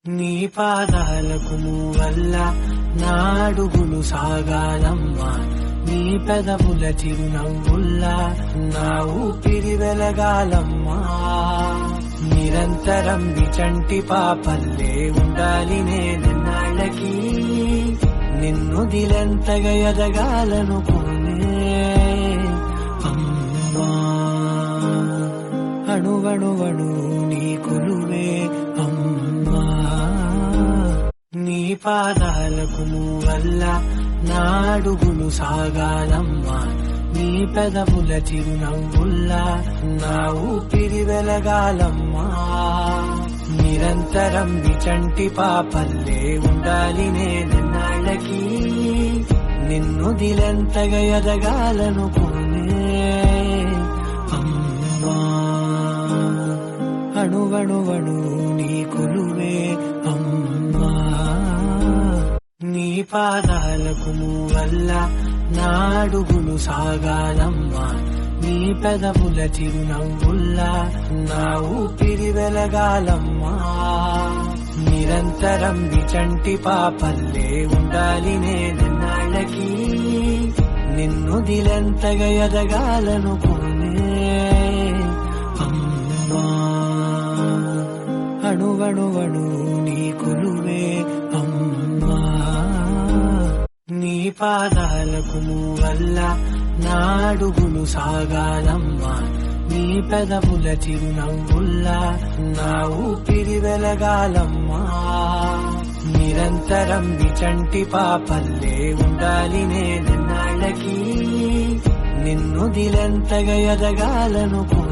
నీ పాదాలకు వల్ల నా అడుగులు సాగాలమ్మా, నీ పెదవుల చిరునవ్వుల్లా నా ఊపిరి వెలగాలమ్మా. నిరంతరం విచంటి పాపల్లే ఉండాలి నేనెన్నాళ్ళకి, నిన్ను దిలెంతగా ఎదగాలనుకోనే అమ్మా. అణువణువణు నీ కొలువే అమ్మా, నీ పాదాలకు వల్ల నా అడుగులు సాగాలమ్మా, నీ పెదవుల చిరునవ్వుల్లా నా ఊపిరి వెలగాలమ్మా. నిరంతరం విచంటి పాపల్లే ఉండాలి నేనెన్నాళ్ళకి, నిన్ను దిలెంతగా ఎదగాలనుకోనే అమ్మా. అణువణువణు నీ కొలువే అమ్మా, నీ పాదాలకు వల్ల నా అడుగులు సాగాలమ్మా, నీ పెదవుల చిరునవ్వుల్లా నా ఊపిరి వెలగాలమ్మా. నిరంతరం విచంటి పాపల్లే ఉండాలి నేనెన్నాళ్ళకి, నిన్ను దిలెంతగా ఎదగాలనుకోనే అమ్మా. అణువణువణు నీ కొలువే అమ్మా, నీ పాదాలకు వల్ల నా అడుగులు సాగాలమ్మా, నీ పెదవుల చిరునవ్వుల్లా నా ఊపిరి వెలగాలమ్మా. నిరంతరం విచంటి పాపల్లే ఉండాలి నేనెన్నాళ్ళకి, నిన్ను దిలెంతగా ఎదగాలనుకో